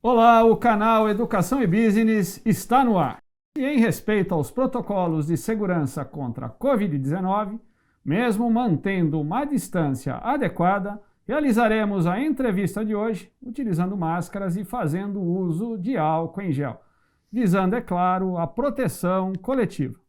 Olá, o canal Educação e Business está no ar. E em respeito aos protocolos de segurança contra a Covid-19, mesmo mantendo uma distância adequada, realizaremos a entrevista de hoje utilizando máscaras e fazendo uso de álcool em gel, visando, é claro, a proteção coletiva.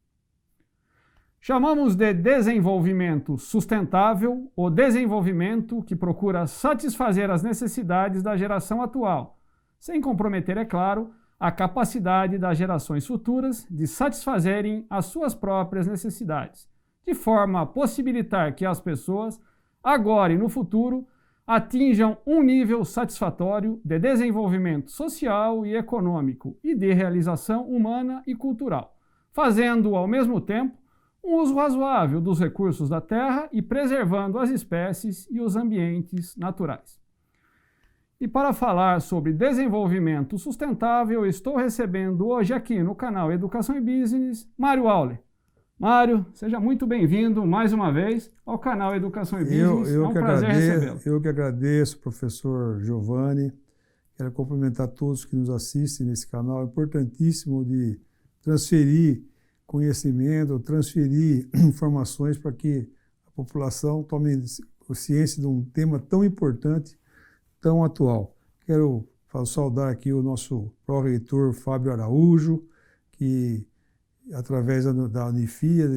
Chamamos de desenvolvimento sustentável o desenvolvimento que procura satisfazer as necessidades da geração atual, sem comprometer, é claro, a capacidade das gerações futuras de satisfazerem as suas próprias necessidades, de forma a possibilitar que as pessoas, agora e no futuro, atinjam um nível satisfatório de desenvolvimento social e econômico e de realização humana e cultural, fazendo, ao mesmo tempo, um uso razoável dos recursos da terra e preservando as espécies e os ambientes naturais. E para falar sobre desenvolvimento sustentável, estou recebendo hoje aqui no canal Educação e Business, Mário Auler. Mário, seja muito bem-vindo mais uma vez ao canal Educação e Business. É um prazer recebê-lo. Eu que agradeço, professor Giovanni. Quero cumprimentar todos que nos assistem nesse canal. É importantíssimo de transferir conhecimento, transferir informações para que a população tome ciência de um tema tão importante, tão atual. Quero saudar aqui o nosso pró-reitor Fábio Araújo, que, através da Unifia,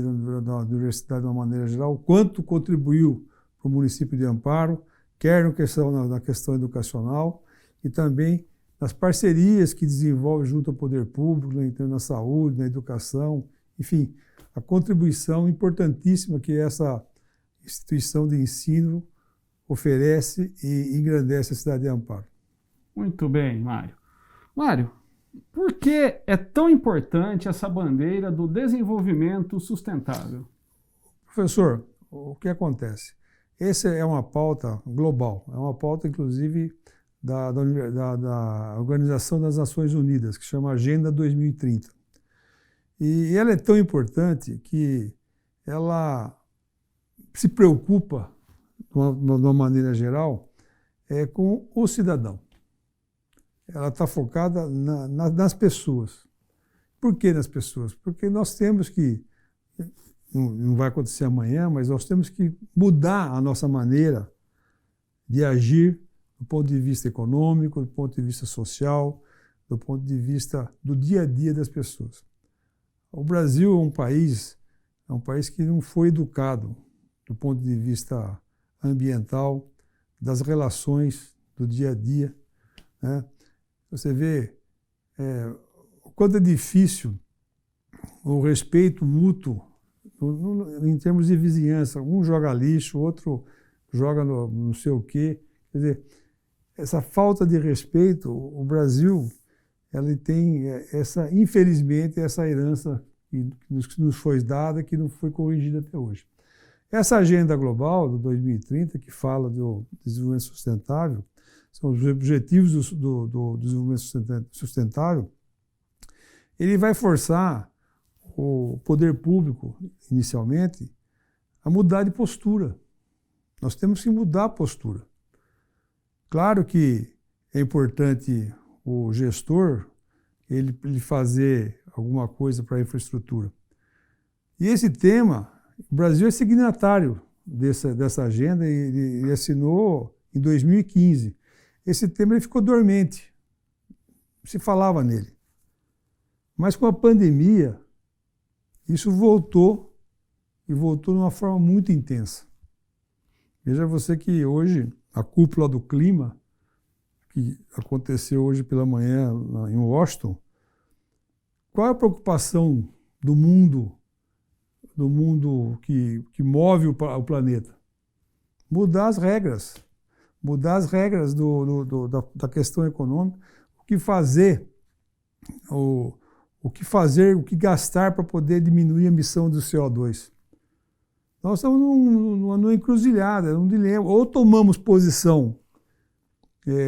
da Universidade de uma maneira geral, quanto contribuiu para o município de Amparo, quer na questão educacional e também nas parcerias que desenvolve junto ao poder público, na saúde, na educação, enfim, a contribuição importantíssima que essa instituição de ensino oferece e engrandece a cidade de Amparo. Muito bem, Mário. Mário, por que é tão importante essa bandeira do desenvolvimento sustentável? Professor, o que acontece? Essa é uma pauta global, é uma pauta, inclusive, da Organização das Nações Unidas, que chama Agenda 2030. E ela é tão importante que ela se preocupa, de uma maneira geral, com o cidadão. Ela está focada nas pessoas. Por que nas pessoas? Porque nós temos que, não vai acontecer amanhã, mas nós temos que mudar a nossa maneira de agir do ponto de vista econômico, do ponto de vista social, do ponto de vista do dia a dia das pessoas. O Brasil é um país que não foi educado do ponto de vista ambiental, das relações do dia a dia, né? Você vê o quanto é difícil o respeito mútuo em termos de vizinhança. Um joga lixo, o outro joga não sei o quê. Quer dizer, essa falta de respeito, o Brasil ele tem infelizmente, essa herança que nos foi dada, que não foi corrigida até hoje. Essa agenda global do 2030, que fala do desenvolvimento sustentável, são os objetivos do desenvolvimento sustentável, ele vai forçar o poder público, inicialmente, a mudar de postura. Nós temos que mudar a postura. Claro que é importante o gestor ele fazer alguma coisa para a infraestrutura. E esse tema, o Brasil é signatário dessa agenda e ele assinou em 2015. Esse tema ele ficou dormente, se falava nele. Mas com a pandemia, isso voltou, e voltou de uma forma muito intensa. Veja você que hoje, a cúpula do clima, que aconteceu hoje pela manhã em Washington, qual é a preocupação do mundo que move o planeta? Mudar as regras da questão econômica, o que fazer, o que gastar para poder diminuir a emissão do CO2. Nós estamos numa encruzilhada, num dilema. Ou tomamos posição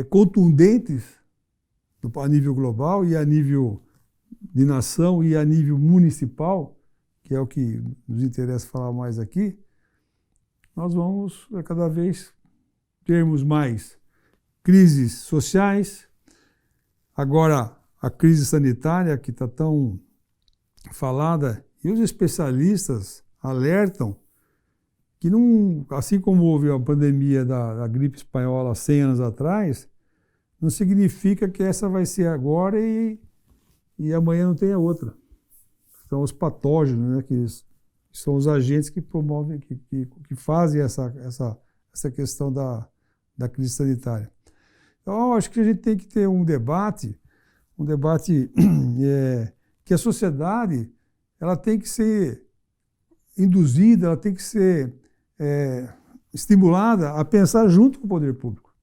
contundentes a nível global e a nível de nação e a nível municipal, que é o que nos interessa falar mais aqui, nós vamos cada vez termos mais crises sociais, Agora, a crise sanitária que está tão falada, e os especialistas alertam que, não, assim como houve a pandemia da gripe espanhola 100 anos atrás, não significa que essa vai ser agora e amanhã não tenha outra. São os patógenos, né, que são os agentes que promovem, que fazem essa questão da crise sanitária. Então, acho que a gente tem que ter um debate que a sociedade ela tem que ser induzida, ela tem que ser estimulada a pensar junto com o poder público.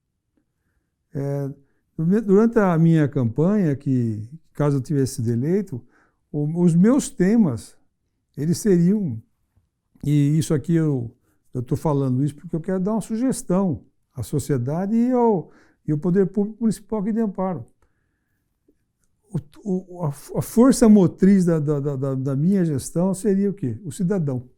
Durante a minha campanha, que caso eu tivesse sido eleito, os meus temas, eles seriam, e isso aqui eu estou falando isso porque eu quero dar uma sugestão à sociedade e ao poder público municipal aqui de Amparo. A força motriz da minha gestão seria o quê? O cidadão.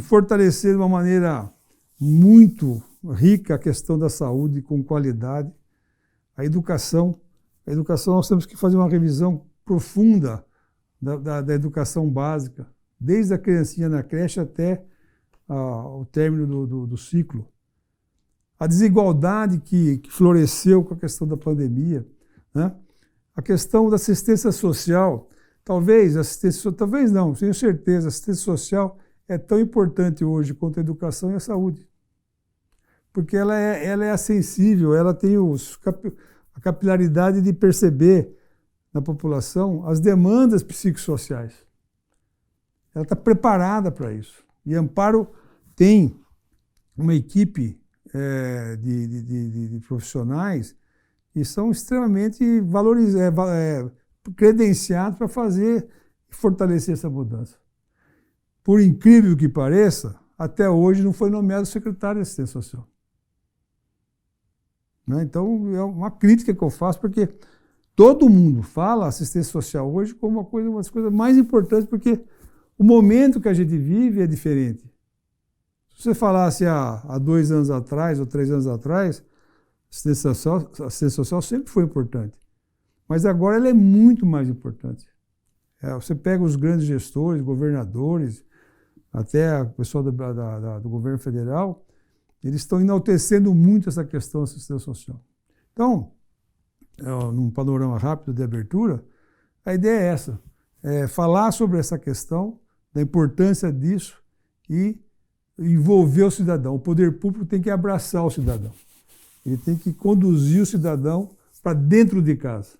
Fortalecer de uma maneira muito rica a questão da saúde com qualidade, a educação. A educação, nós temos que fazer uma revisão profunda da educação básica, desde a criancinha na creche até o término do ciclo. A desigualdade que floresceu com a questão da pandemia, né? A questão da assistência social, talvez não, tenho certeza, a assistência social é tão importante hoje quanto a educação e a saúde. Porque ela é acessível, ela tem a capilaridade de perceber na população as demandas psicossociais. Ela está preparada para isso. E Amparo tem uma equipe de profissionais que são extremamente credenciados para fazer e fortalecer essa mudança. Por incrível que pareça, até hoje não foi nomeado secretário de assistência social. Né? Então, é uma crítica que eu faço, porque todo mundo fala assistência social hoje como uma das coisas mais importantes, porque o momento que a gente vive é diferente. Se você falasse há 2 anos atrás ou 3 anos atrás, a assistência social sempre foi importante. Mas agora ela é muito mais importante. Você pega os grandes gestores, governadores, até o pessoal do governo federal, eles estão enaltecendo muito essa questão da assistência social. Então, num panorama rápido de abertura, a ideia é essa, falar sobre essa questão, da importância disso e envolver o cidadão. O poder público tem que abraçar o cidadão. Ele tem que conduzir o cidadão para dentro de casa.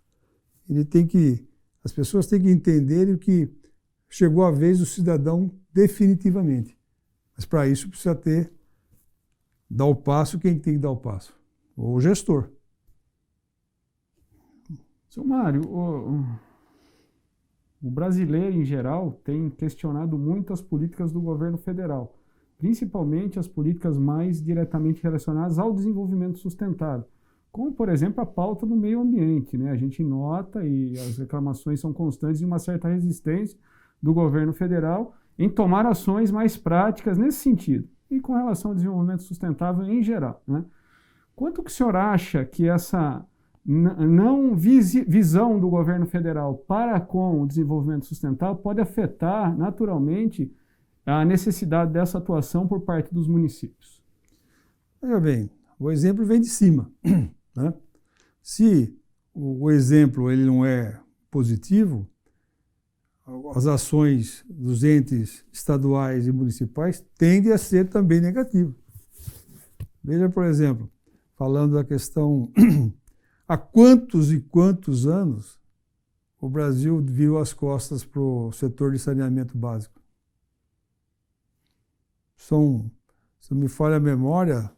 As pessoas têm que entenderem que chegou a vez do cidadão definitivamente. Mas para isso precisa dar o passo quem tem que dar o passo. O gestor. Seu Mário, o brasileiro em geral tem questionado muito as políticas do governo federal, principalmente as políticas mais diretamente relacionadas ao desenvolvimento sustentável, como, por exemplo, a pauta do meio ambiente, né? A gente nota, e as reclamações são constantes, de uma certa resistência do governo federal em tomar ações mais práticas nesse sentido, e com relação ao desenvolvimento sustentável em geral, né? Quanto que o senhor acha que essa visão do governo federal para com o desenvolvimento sustentável pode afetar naturalmente a necessidade dessa atuação por parte dos municípios? Veja bem, o exemplo vem de cima, né? Se o exemplo ele não é positivo, as ações dos entes estaduais e municipais tendem a ser também negativas. Veja, por exemplo, falando da questão, há quantos e quantos anos o Brasil virou as costas para o setor de saneamento básico? Se me falha a memória,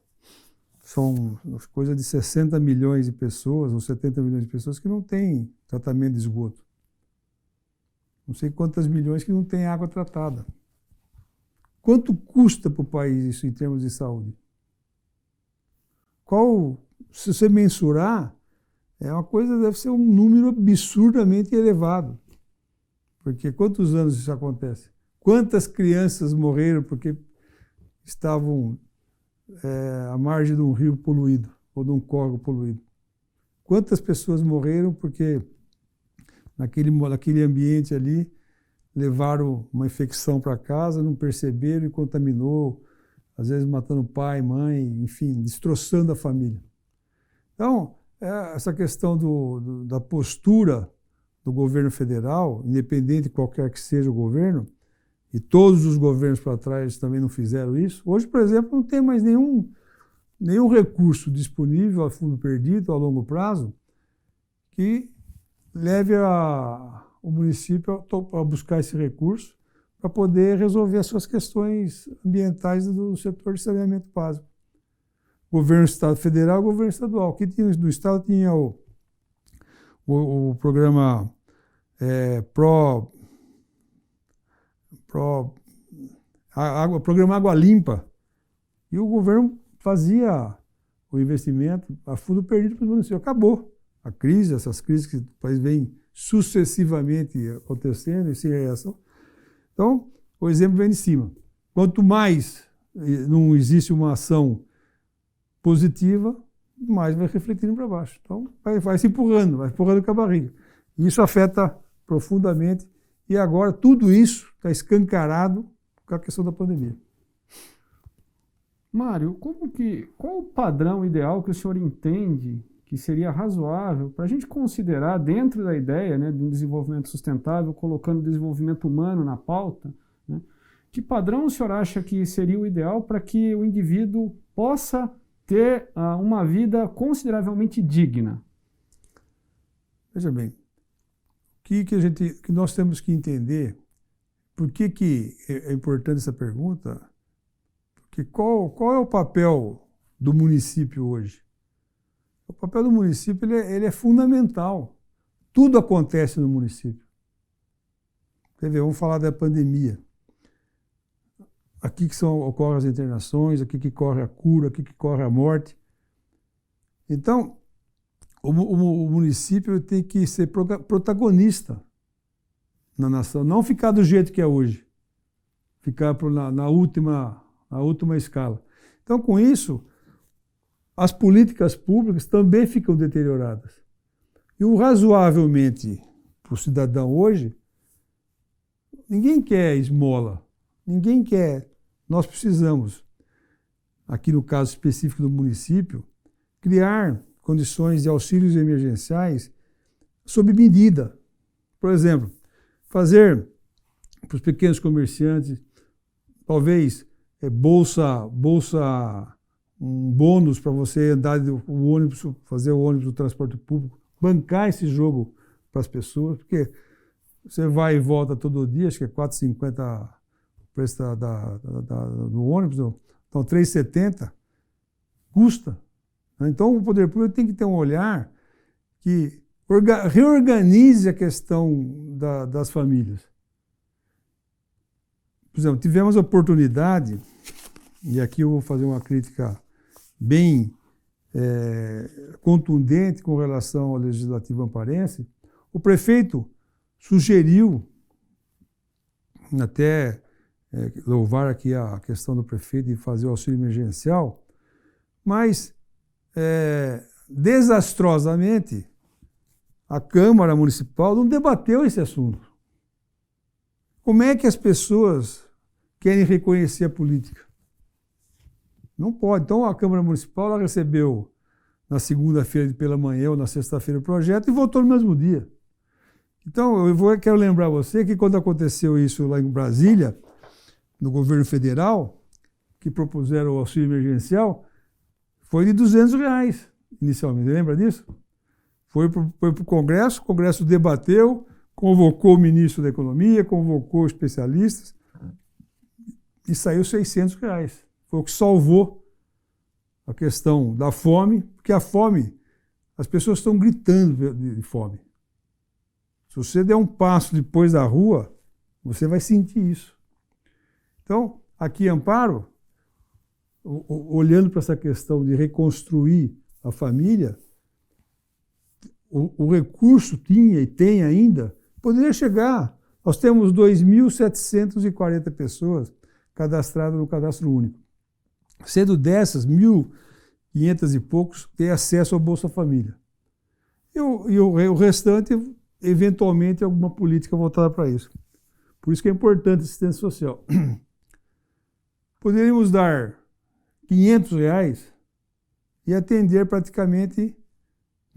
são coisa de 60 milhões de pessoas ou 70 milhões de pessoas que não têm tratamento de esgoto. Não sei quantas milhões que não têm água tratada. Quanto custa para o país isso em termos de saúde? Se você mensurar, deve ser um número absurdamente elevado. Porque quantos anos isso acontece? Quantas crianças morreram porque estavam à margem de um rio poluído ou de um córrego poluído? Quantas pessoas morreram porque naquele ambiente ali levaram uma infecção para casa, não perceberam e contaminou, às vezes matando pai, mãe, enfim, destroçando a família. Então, essa questão da postura do governo federal, independente de qualquer que seja o governo, e todos os governos para trás também não fizeram isso. Hoje, por exemplo, não tem mais nenhum recurso disponível a fundo perdido, a longo prazo, que leve o município a buscar esse recurso para poder resolver as suas questões ambientais do setor de saneamento básico. Governo Estado Federal e governo estadual. Aqui no Estado tinha o programa programa Água Limpa, e o governo fazia o investimento a fundo perdido para o município. Acabou a crise, essas crises que o país vem sucessivamente acontecendo e sem reação. Então, o exemplo vem de cima. Quanto mais não existe uma ação positiva, mais vai refletindo para baixo. Então, vai se empurrando, vai empurrando com a barriga. E isso afeta profundamente. E agora tudo isso está escancarado com a questão da pandemia. Mário, qual o padrão ideal que o senhor entende que seria razoável para a gente considerar dentro da ideia, né, de um desenvolvimento sustentável, colocando o desenvolvimento humano na pauta, né? Que padrão o senhor acha que seria o ideal para que o indivíduo possa ter uma vida consideravelmente digna? Veja bem, que nós temos que entender, por que é importante essa pergunta, porque qual é o papel do município hoje? O papel do município ele é fundamental. Tudo acontece no município. Quer ver, vamos falar da pandemia. Aqui que ocorrem as internações, aqui que corre a cura, aqui que corre a morte. Então, o município tem que ser protagonista na nação, não ficar do jeito que é hoje, ficar na última escala. Então, com isso, as políticas públicas também ficam deterioradas. E o razoavelmente para o cidadão hoje, ninguém quer esmola, ninguém quer. Nós precisamos, aqui no caso específico do município, criar condições de auxílios emergenciais sob medida. Por exemplo, fazer para os pequenos comerciantes, talvez um bônus para você andar o ônibus, fazer o ônibus do transporte público, bancar esse jogo para as pessoas, porque você vai e volta todo dia, acho que é R$ 4,50 o preço do ônibus, então R$ 3,70 custa. Então o poder público tem que ter um olhar que reorganize a questão das famílias. Por exemplo, tivemos a oportunidade, e aqui eu vou fazer uma crítica bem contundente com relação ao Legislativo amparense. O prefeito sugeriu, até louvar aqui a questão do prefeito de fazer o auxílio emergencial, mas desastrosamente a Câmara Municipal não debateu esse assunto. Como é que as pessoas querem reconhecer a política? Não pode. Então a Câmara Municipal ela recebeu na segunda-feira pela manhã ou na sexta-feira o projeto e votou no mesmo dia. Então quero lembrar você que quando aconteceu isso lá em Brasília, no governo federal, que propuseram o auxílio emergencial, foi de R$200 inicialmente. Lembra disso? Foi para o Congresso, o Congresso debateu, convocou o ministro da Economia, convocou especialistas e saiu R$600. Foi o que salvou a questão da fome, porque a fome, as pessoas estão gritando de fome. Se você der um passo depois da rua, você vai sentir isso. Então, aqui em Amparo, olhando para essa questão de reconstruir a família, o recurso tinha e tem ainda, poderia chegar. Nós temos 2.740 pessoas cadastradas no Cadastro Único. Sendo dessas, 1.500 e poucos têm acesso ao Bolsa Família. o restante, eventualmente, alguma política voltada para isso. Por isso que é importante a assistência social. Poderíamos dar R$500 e atender praticamente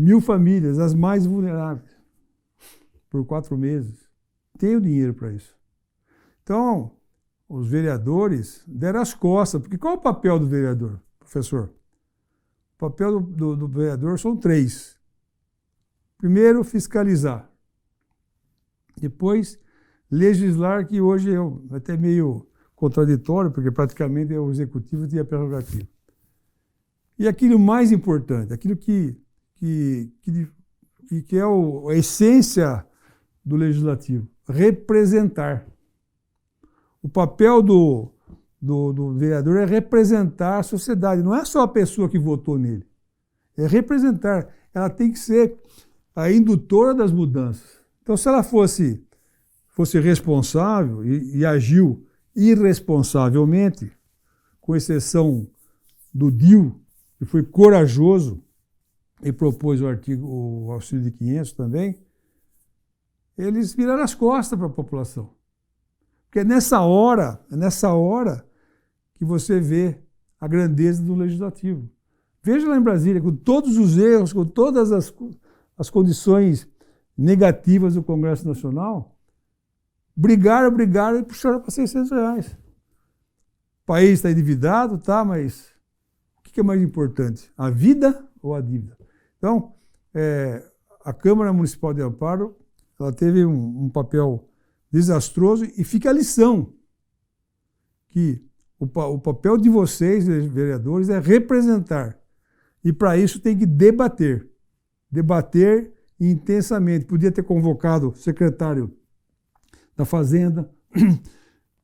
1.000 famílias, as mais vulneráveis, por 4 meses. Tem o dinheiro para isso. Então, os vereadores deram as costas, porque qual é o papel do vereador, professor? O papel do vereador são 3. Primeiro, fiscalizar. Depois, legislar, que hoje é até meio contraditório, porque praticamente o executivo tem a prerrogativa. E aquilo mais importante, aquilo que é a essência do legislativo, representar. O papel do vereador é representar a sociedade, não é só a pessoa que votou nele, é representar. Ela tem que ser a indutora das mudanças. Então, se ela fosse responsável e agiu irresponsavelmente, com exceção do DIU, que foi corajoso e propôs o auxílio de 500 também, eles viraram as costas para a população. Porque é nessa hora que você vê a grandeza do legislativo. Veja lá em Brasília, com todos os erros, com todas as condições negativas do Congresso Nacional, brigaram e puxaram para R$600. O país está endividado, tá, mas o que é mais importante? A vida ou a dívida? Então, a Câmara Municipal de Amparo, ela teve um papel desastroso e fica a lição que o papel de vocês, vereadores, é representar. E para isso tem que debater. Debater intensamente. Podia ter convocado o secretário da Fazenda.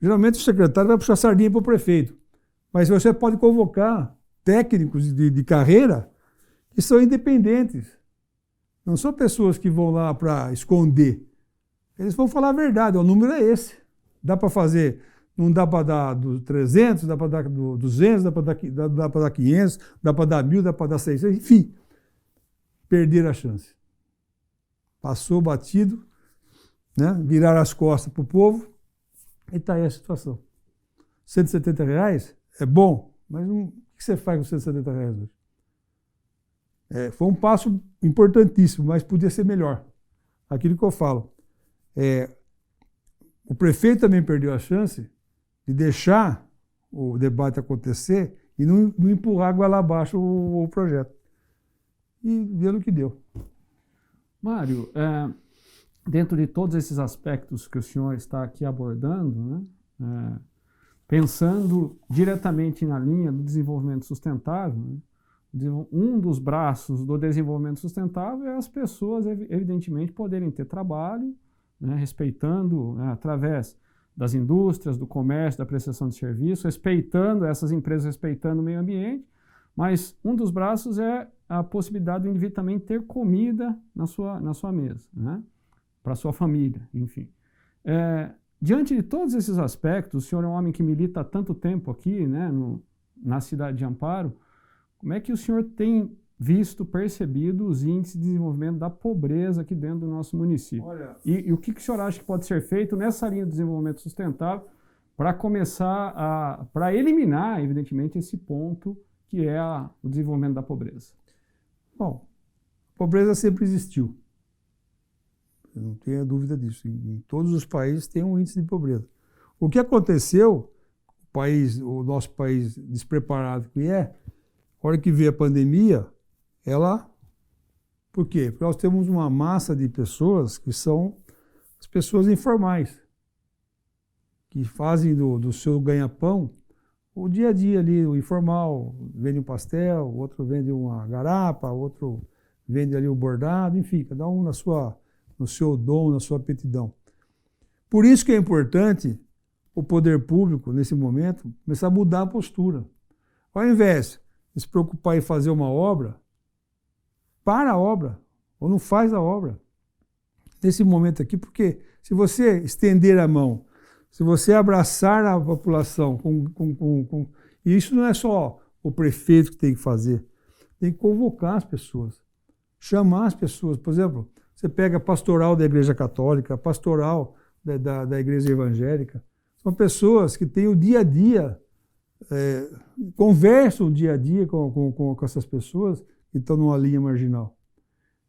Geralmente o secretário vai puxar sardinha para o prefeito. Mas você pode convocar técnicos de carreira que são independentes. Não são pessoas que vão lá para esconder. Eles vão falar a verdade. O número é esse. Dá para fazer... Não dá para dar 300, dá para dar 200, dá para dar 500, dá para dar 1.000, dá para dar 600, enfim. Perderam a chance. Passou batido, né? Viraram as costas para o povo e está aí a situação. R$170 é bom, mas o que você faz com R$170 hoje? Foi um passo importantíssimo, mas podia ser melhor. Aquilo que eu falo. O prefeito também perdeu a chance de deixar o debate acontecer e não empurrar água lá abaixo o projeto. E deu no que deu. Mário, dentro de todos esses aspectos que o senhor está aqui abordando, né, pensando diretamente na linha do desenvolvimento sustentável, né, um dos braços do desenvolvimento sustentável é as pessoas, evidentemente, poderem ter trabalho, né, respeitando, né, através das indústrias, do comércio, da prestação de serviço, respeitando essas empresas, respeitando o meio ambiente, mas um dos braços é a possibilidade do indivíduo também ter comida na sua mesa, né? Para a sua família, enfim. Diante de todos esses aspectos, o senhor é um homem que milita há tanto tempo aqui, né, na cidade de Amparo, como é que o senhor tem visto, percebido os índices de desenvolvimento da pobreza aqui dentro do nosso município? Olha, e o que o senhor acha que pode ser feito nessa linha de desenvolvimento sustentável para começar para eliminar, evidentemente, esse ponto que é o desenvolvimento da pobreza? Bom, a pobreza sempre existiu. Eu não tenho dúvida disso. Em todos os países tem um índice de pobreza. O que aconteceu, o nosso país despreparado que a hora que veio a pandemia, por quê? Porque nós temos uma massa de pessoas que são as pessoas informais, que fazem do seu ganha-pão o dia a dia ali, o informal, vende um pastel, o outro vende uma garapa, o outro vende ali o bordado, enfim, cada um no seu dom, na sua aptidão. Por isso que é importante o poder público, nesse momento, começar a mudar a postura. Ao invés de se preocupar em fazer uma obra, para a obra, ou não faz a obra. Nesse momento aqui, porque se você estender a mão, se você abraçar a população, e isso não é só o prefeito que tem que fazer, tem que convocar as pessoas, chamar as pessoas. Por exemplo, você pega a pastoral da Igreja Católica, a pastoral da Igreja Evangélica. São pessoas que têm o dia a dia, conversam o dia a dia com essas pessoas que estão numa linha marginal.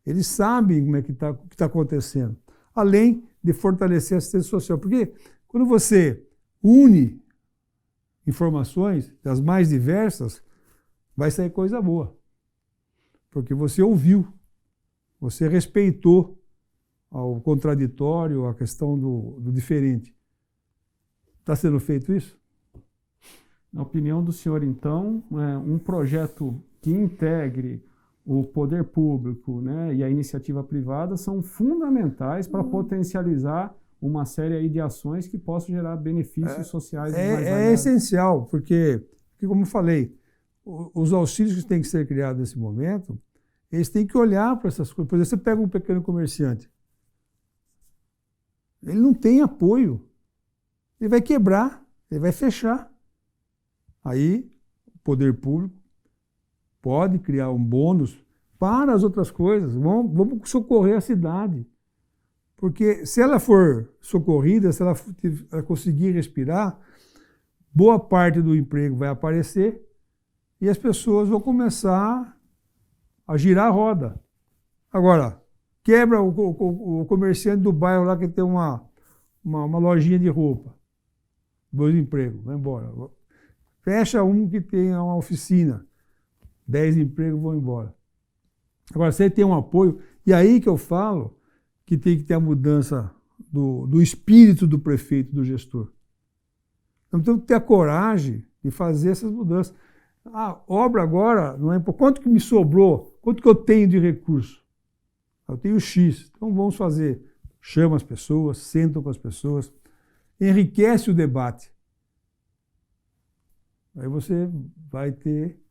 Eles sabem como é que o que está acontecendo. Além de fortalecer a assistência social. Porque quando você une informações das mais diversas, vai sair coisa boa. Porque você ouviu, você respeitou o contraditório, a questão do diferente. Está sendo feito isso? Na opinião do senhor, então, um projeto que integre o poder público, né, e a iniciativa privada são fundamentais para potencializar uma série aí de ações que possam gerar benefícios sociais. É essencial, porque, como eu falei, os auxílios que têm que ser criados nesse momento, eles têm que olhar para essas coisas. Por exemplo, você pega um pequeno comerciante, ele não tem apoio, ele vai quebrar, ele vai fechar. Aí, o poder público pode criar um bônus para as outras coisas. Vamos socorrer a cidade. Porque se ela for socorrida, se ela conseguir respirar, boa parte do emprego vai aparecer e as pessoas vão começar a girar a roda. Agora, quebra o comerciante do bairro lá que tem uma lojinha de roupa. 2 empregos, vai embora. Fecha um que tem uma oficina. 10 empregos vão embora. Agora, você tem um apoio, e aí que eu falo que tem que ter a mudança do espírito do prefeito, do gestor. Então, temos que ter a coragem de fazer essas mudanças. A obra agora, não é quanto que me sobrou, quanto que eu tenho de recurso? Eu tenho X, então vamos fazer. Chama as pessoas, sentam com as pessoas, enriquece o debate. Aí você vai ter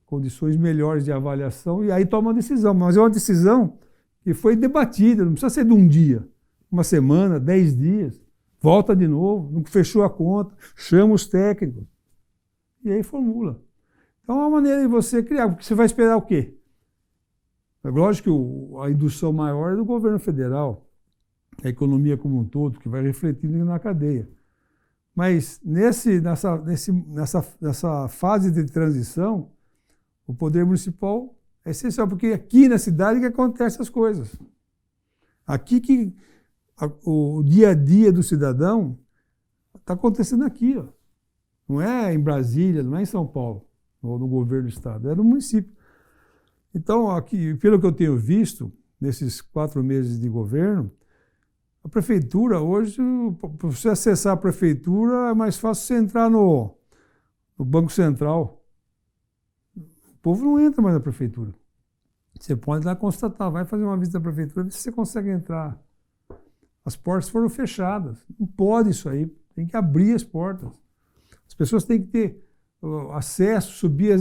condições melhores de avaliação e aí toma uma decisão. Mas é uma decisão que foi debatida, não precisa ser de um dia, uma semana, 10 dias, volta de novo, não fechou a conta, chama os técnicos e aí formula. Então é uma maneira de você criar, porque você vai esperar o quê? É lógico que a indução maior é do governo federal, a economia como um todo, que vai refletindo na cadeia. Mas nessa fase de transição, o poder municipal é essencial, porque aqui na cidade que acontecem as coisas. Aqui que o dia a dia do cidadão está acontecendo aqui. Ó. Não é em Brasília, não é em São Paulo, ou no governo do estado, é no município. Então, aqui, pelo que eu tenho visto, nesses 4 meses de governo, a prefeitura hoje, para você acessar a prefeitura, é mais fácil você entrar no Banco Central. O povo não entra mais na prefeitura. Você pode lá constatar, vai fazer uma visita à prefeitura, ver se você consegue entrar. As portas foram fechadas. Não pode isso aí, tem que abrir as portas. As pessoas têm que ter acesso, subir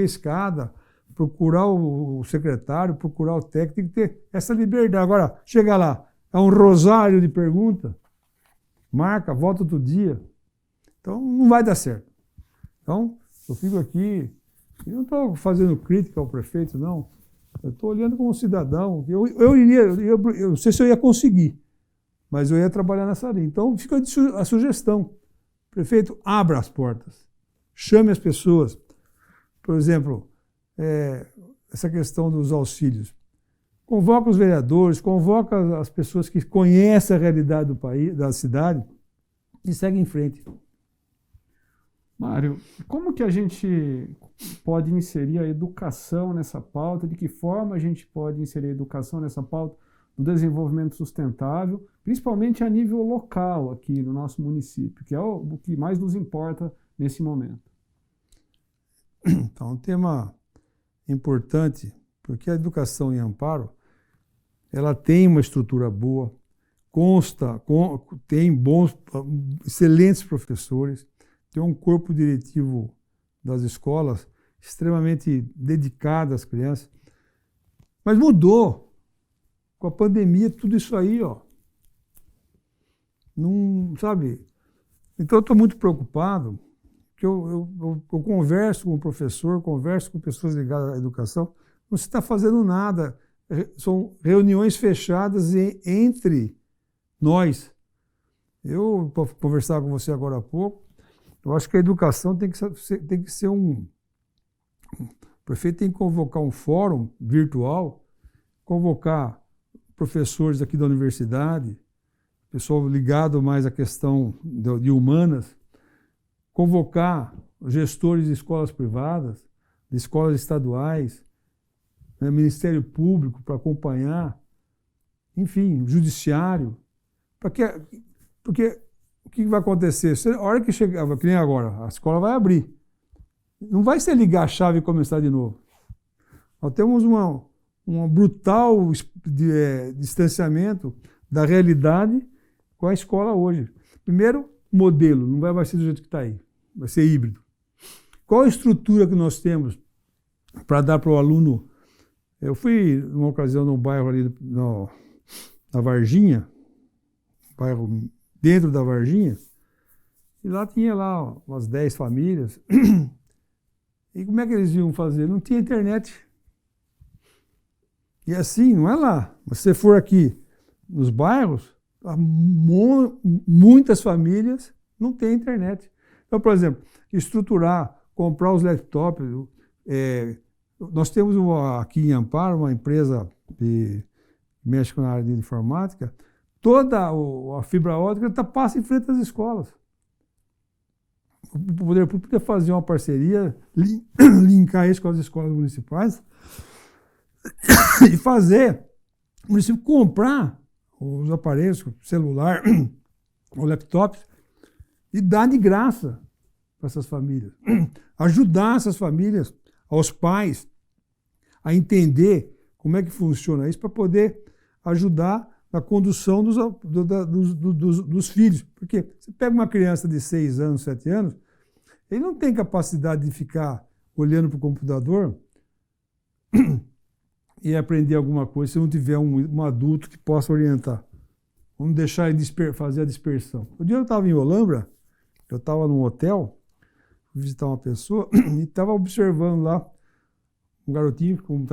a escada, procurar o secretário, procurar o técnico, tem que ter essa liberdade. Agora, chega lá, é um rosário de pergunta, marca, volta outro dia. Então, não vai dar certo. Então, eu fico aqui, eu não estou fazendo crítica ao prefeito, não. Eu estou olhando como cidadão. Eu não sei se eu ia conseguir, mas eu ia trabalhar nessa linha. Então, fica a sugestão. Prefeito, abra as portas. Chame as pessoas. Por exemplo, essa questão dos auxílios. Convoca os vereadores, convoca as pessoas que conhecem a realidade do país, da cidade, e segue em frente. Mário, como que a gente pode inserir a educação nessa pauta? De que forma a gente pode inserir a educação nessa pauta do desenvolvimento sustentável, principalmente a nível local aqui no nosso município, que é o que mais nos importa nesse momento? Então, um tema importante, porque a educação em Amparo, ela tem uma estrutura boa, tem excelentes professores, tem um corpo diretivo das escolas extremamente dedicado às crianças. Mas mudou. Com a pandemia, tudo isso aí, ó. Não, sabe? Então, eu estou muito preocupado, que eu converso com o professor, converso com pessoas ligadas à educação, não se está fazendo nada. são reuniões fechadas entre nós. Eu conversava com você agora há pouco, eu acho que a educação tem que ser o prefeito tem que convocar um fórum virtual, convocar professores aqui da universidade, pessoal ligado mais à questão de humanas, convocar gestores de escolas privadas, de escolas estaduais, né, Ministério Público para acompanhar, enfim, Judiciário, porque o que vai acontecer? A hora que chegar, que nem agora, a escola vai abrir. Não vai ser ligar a chave e começar de novo. Nós temos um brutal distanciamento da realidade com a escola hoje. Primeiro, modelo, não vai ser do jeito que está aí, vai ser híbrido. Qual a estrutura que nós temos para dar para o aluno? Eu fui, numa ocasião, num bairro ali na Varginha, bairro dentro da Varginha, e lá tinha lá umas 10 famílias. E como é que eles iam fazer? Não tinha internet. E assim, não é lá. Se você for aqui nos bairros, muitas famílias não têm internet. Então, por exemplo, estruturar, comprar os laptops. Nós temos aqui em Amparo uma empresa que mexe na área de informática. Toda a fibra óptica passa em frente às escolas. O poder público podia fazer uma parceria, linkar isso com as escolas municipais e fazer o município comprar os aparelhos, celular, o laptop, e dar de graça para essas famílias. Ajudar essas famílias, aos pais, a entender como é que funciona isso para poder ajudar na condução dos filhos. Porque você pega uma criança de 6 anos, 7 anos, ele não tem capacidade de ficar olhando para o computador e aprender alguma coisa se não tiver um adulto que possa orientar. Vamos deixar ele fazer a dispersão. O dia eu estava em Olambra, eu estava num hotel, fui visitar uma pessoa e estava observando lá um garotinho, como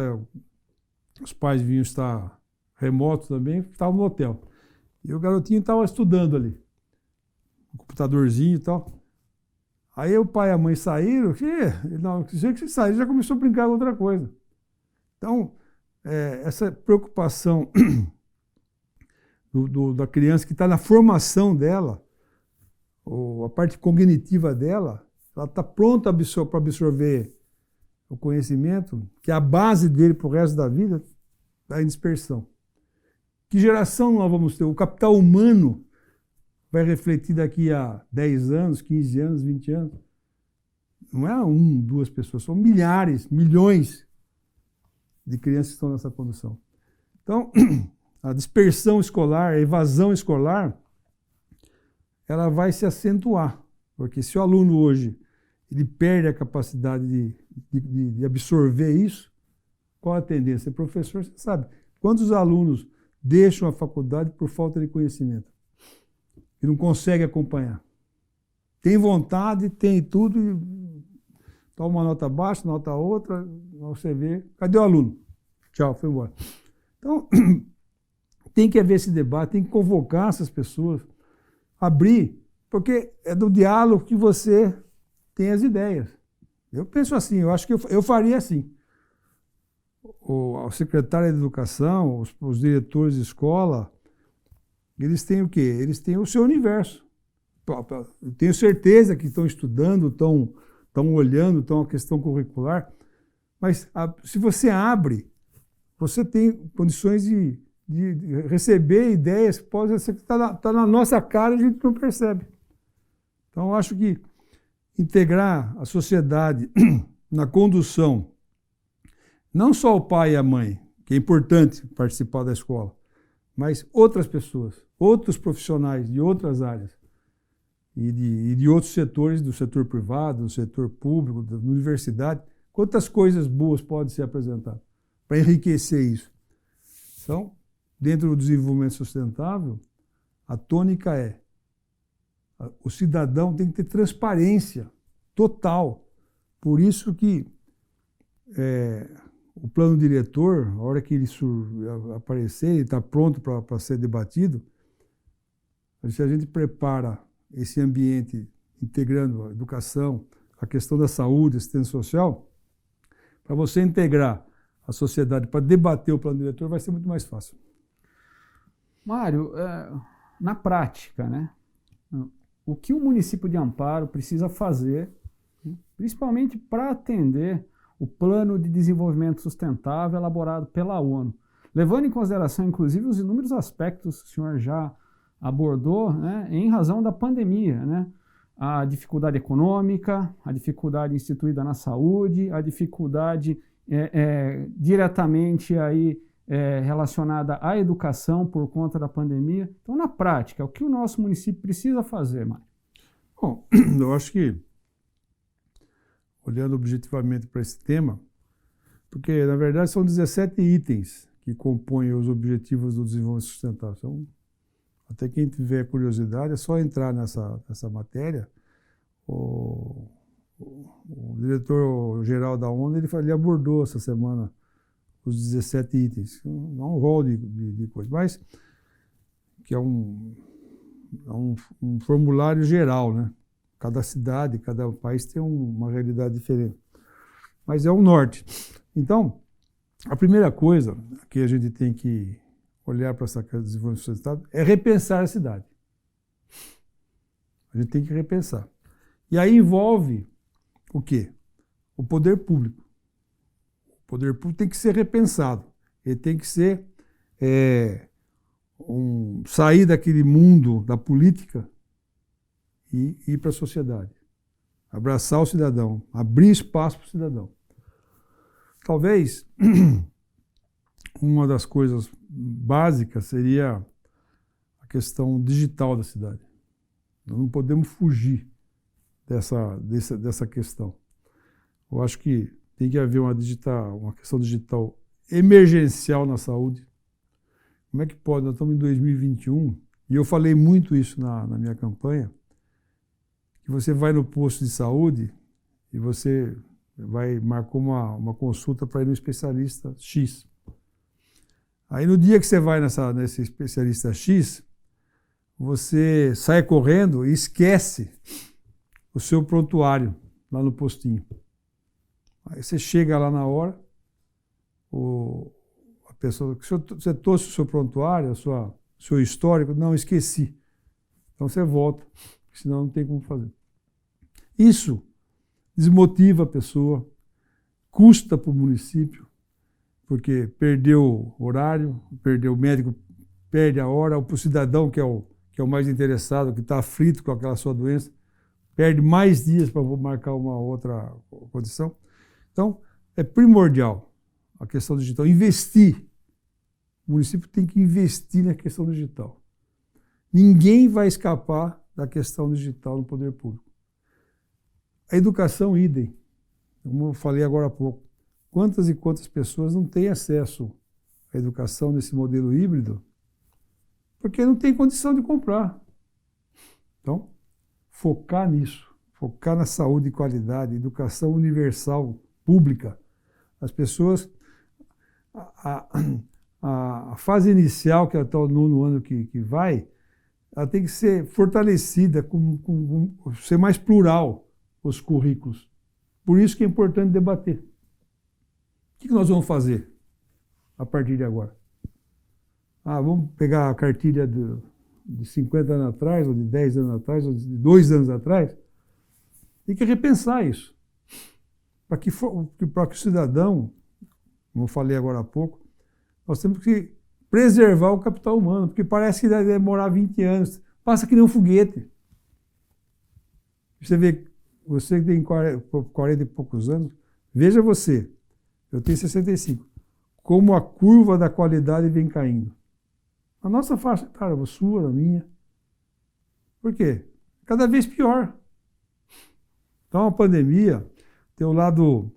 os pais vinham estar remotos também, estava no hotel. E o garotinho estava estudando ali, um computadorzinho e tal. Aí o pai e a mãe saíram, não, que você saiu, já começou a brincar com outra coisa. Então, essa preocupação da criança que está na formação dela, ou a parte cognitiva dela, ela está pronta para absorver o conhecimento, que é a base dele para o resto da vida, está em dispersão. Que geração nós vamos ter? O capital humano vai refletir daqui a 10 anos, 15 anos, 20 anos. Não é 1, 2 pessoas, são milhares, milhões de crianças que estão nessa condição. Então, a dispersão escolar, a evasão escolar, ela vai se acentuar. Porque se o aluno hoje ele perde a capacidade de absorver isso, qual a tendência? Professor, você sabe, quantos alunos deixam a faculdade por falta de conhecimento? E não consegue acompanhar. Tem vontade, tem tudo, toma uma nota baixa, nota outra, você vê, cadê o aluno? Tchau, foi embora. Então, tem que haver esse debate, tem que convocar essas pessoas, abrir, porque é do diálogo que você tem as ideias. Eu penso assim, eu acho que eu faria assim. O secretário de Educação, os diretores de escola, eles têm o quê? Eles têm o seu universo. Eu tenho certeza que estão estudando, estão olhando, estão a questão curricular, mas se você abre, você tem condições de receber ideias que podem ser que está na nossa cara e a gente não percebe. Então, eu acho que integrar a sociedade na condução, não só o pai e a mãe, que é importante participar da escola, mas outras pessoas, outros profissionais de outras áreas e de outros setores, do setor privado, do setor público, da universidade, quantas coisas boas podem ser apresentadas para enriquecer isso. Então, dentro do desenvolvimento sustentável, a tônica é o cidadão tem que ter transparência total. Por isso que o plano diretor, a hora que ele aparecer, ele está pronto para ser debatido, se a gente prepara esse ambiente integrando a educação, a questão da saúde, assistência social, para você integrar a sociedade para debater o plano diretor vai ser muito mais fácil. Mário, na prática, né, o que o município de Amparo precisa fazer, principalmente para atender o Plano de Desenvolvimento Sustentável elaborado pela ONU, levando em consideração, inclusive, os inúmeros aspectos que o senhor já abordou, né, em razão da pandemia, né? A dificuldade econômica, a dificuldade instituída na saúde, a dificuldade diretamente aí, relacionada à educação por conta da pandemia. Então, na prática, o que o nosso município precisa fazer, Mário? Bom, eu acho que, olhando objetivamente para esse tema, porque, na verdade, são 17 itens que compõem os Objetivos do Desenvolvimento Sustentável. Então, até quem tiver curiosidade, é só entrar nessa matéria. O diretor-geral da ONU ele abordou essa semana os 17 itens. Não um rol de coisas, mas que é um formulário geral, né? Cada cidade, cada país tem uma realidade diferente. Mas é o norte. Então, a primeira coisa que a gente tem que olhar para essa questão de desenvolvimento sustentável é repensar a cidade. A gente tem que repensar. E aí envolve o quê? O poder público. O poder público tem que ser repensado. Ele tem que ser sair daquele mundo da política e ir para a sociedade. Abraçar o cidadão, abrir espaço para o cidadão. Talvez uma das coisas básicas seria a questão digital da cidade. Nós não podemos fugir dessa questão. Eu acho que tem que haver uma questão digital emergencial na saúde. Como é que pode? Nós estamos em 2021 e eu falei muito isso na minha campanha, que você vai no posto de saúde e você marcou uma consulta para ir no especialista X. Aí no dia que você vai nesse especialista X, você sai correndo e esquece o seu prontuário lá no postinho. Aí você chega lá na hora, a pessoa, você trouxe o seu prontuário, o seu histórico, não, esqueci. Então você volta, senão não tem como fazer. Isso desmotiva a pessoa, custa para o município, porque perdeu o horário, perdeu o médico, perde a hora, o cidadão, que é o mais interessado, que está aflito com aquela sua doença, perde mais dias para marcar uma outra condição. Então, é primordial a questão digital, investir. O município tem que investir na questão digital. Ninguém vai escapar da questão digital no poder público. A educação, idem. Como eu falei agora há pouco, quantas e quantas pessoas não têm acesso à educação nesse modelo híbrido porque não tem condição de comprar. Então, focar nisso, focar na saúde de qualidade, educação universal, pública. As pessoas, a fase inicial, que é até o 9º ano que vai, ela tem que ser fortalecida, ser mais plural os currículos. Por isso que é importante debater. O que nós vamos fazer a partir de agora? Vamos pegar a cartilha de 50 anos atrás, ou de 10 anos atrás, ou de 2 anos atrás? Tem que repensar isso. Para que o cidadão, como eu falei agora há pouco, nós temos que preservar o capital humano, porque parece que deve demorar 20 anos. Passa que nem um foguete. Você vê, você que tem 40 e poucos anos, veja você, eu tenho 65, como a curva da qualidade vem caindo. A nossa faixa etária, a sua, a minha. Por quê? Cada vez pior. Então a pandemia tem o lado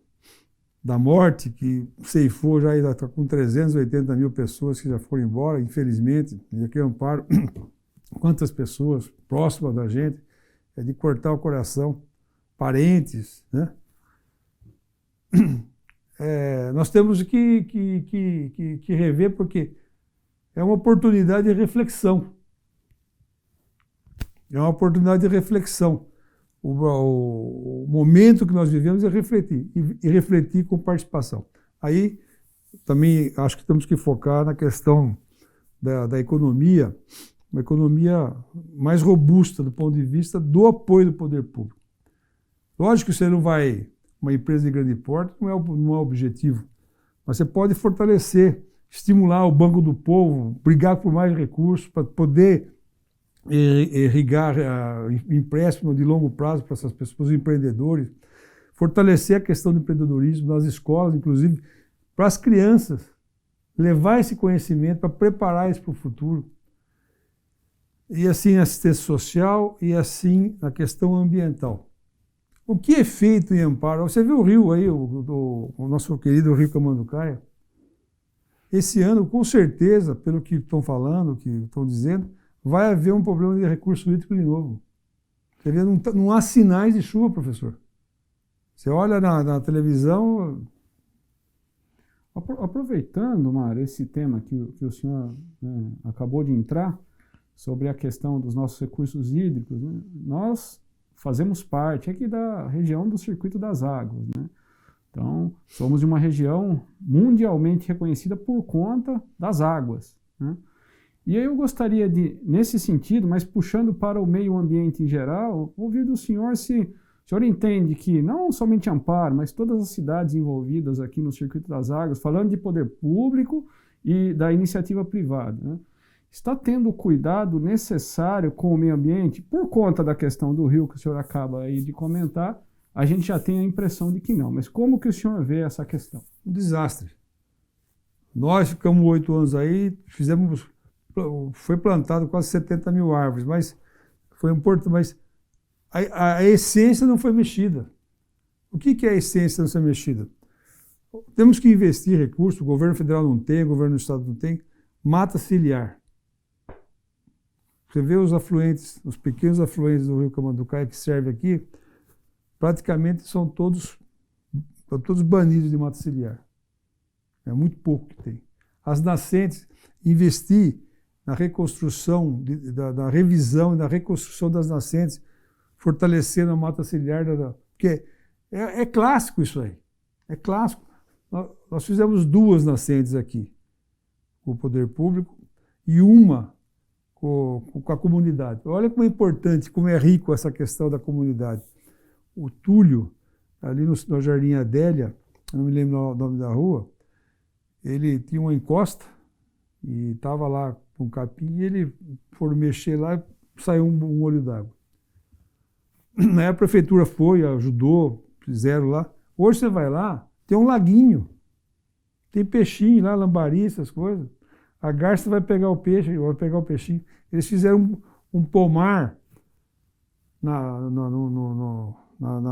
da morte, que ceifou, já está com 380 mil pessoas que já foram embora, infelizmente. E aqui em Amparo, quantas pessoas próximas da gente, é de cortar o coração, parentes, né? nós temos que rever, porque é uma oportunidade de reflexão. É uma oportunidade de reflexão. O momento que nós vivemos é refletir, e refletir com participação. Aí, também acho que temos que focar na questão da economia, uma economia mais robusta do ponto de vista do apoio do poder público. Lógico que você não vai, uma empresa de grande porte não é o objetivo, mas você pode fortalecer, estimular o Banco do Povo, brigar por mais recursos para poder irrigar empréstimo de longo prazo para essas pessoas, para os empreendedores, fortalecer a questão do empreendedorismo nas escolas, inclusive, para as crianças, levar esse conhecimento para preparar isso para o futuro. E assim na assistência social e assim na questão ambiental. O que é feito em Amparo? Você viu o rio aí, o nosso querido Rio Camanducaia? Esse ano, com certeza, pelo que estão falando, que estão dizendo, vai haver um problema de recurso hídrico de novo. Você vê, não há sinais de chuva, professor. Você olha na televisão... Aproveitando, Mário, esse tema que o senhor acabou de entrar, sobre a questão dos nossos recursos hídricos, né? Nós fazemos parte aqui da região do Circuito das Águas, né? Então, somos de uma região mundialmente reconhecida por conta das águas, né? E aí eu gostaria de, nesse sentido, mas puxando para o meio ambiente em geral, ouvir do senhor se o senhor entende que não somente Amparo, mas todas as cidades envolvidas aqui no Circuito das Águas, falando de poder público e da iniciativa privada, né, está tendo o cuidado necessário com o meio ambiente? Por conta da questão do rio que o senhor acaba aí de comentar, a gente já tem a impressão de que não. Mas como que o senhor vê essa questão? Um desastre. Nós ficamos 8 anos aí, foi plantado quase 70 mil árvores, mas foi importante, mas a essência não foi mexida. O que é a essência não ser mexida? Temos que investir recursos, o governo federal não tem, o governo do estado não tem, mata ciliar. Você vê os afluentes, os pequenos afluentes do rio Camanducaia que serve aqui, praticamente estão todos banidos de mata ciliar. É muito pouco que tem. As nascentes, investir na reconstrução, da revisão e da reconstrução das nascentes, fortalecendo a mata ciliar, porque é clássico isso aí, é clássico. Nós fizemos 2 nascentes aqui, com o poder público, e uma com a comunidade. Olha como é importante, como é rico essa questão da comunidade. O Túlio, ali no Jardim Adélia, eu não me lembro o nome da rua, ele tinha uma encosta e estava lá com um capim, e ele foi mexer lá e saiu um olho d'água. Aí a prefeitura foi, ajudou, fizeram lá. Hoje você vai lá, tem um laguinho, tem peixinho lá, lambari, essas coisas. A garça vai pegar o peixe, vai pegar o peixinho. Eles fizeram um pomar na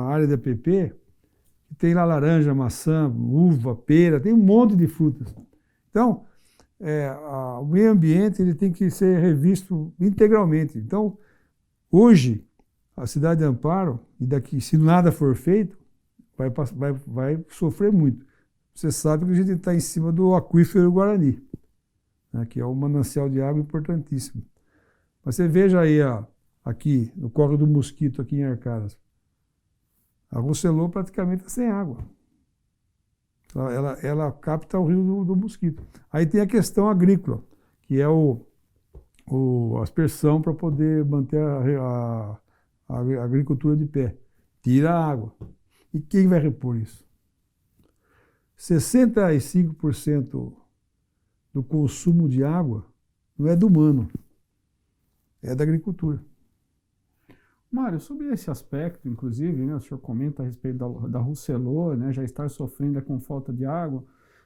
área da PP, que tem lá laranja, maçã, uva, pera, tem um monte de frutas. Então, o meio ambiente ele tem que ser revisto integralmente. Então, hoje, a cidade de Amparo, e daqui, se nada for feito, vai sofrer muito. Você sabe que a gente está em cima do aquífero Guarani, né, que é um manancial de água importantíssimo. Mas você veja aí, aqui, no Córrego do Mosquito, aqui em Arcadas, a Rocelô praticamente está sem água. Ela capta o rio do Mosquito. Aí tem a questão agrícola, que é a aspersão para poder manter a agricultura de pé. Tira a água. E quem vai repor isso? 65% do consumo de água não é do humano, é da agricultura. Mário, sobre esse aspecto, inclusive, né, o senhor comenta a respeito da Rocelô, né, já estar sofrendo com falta de água.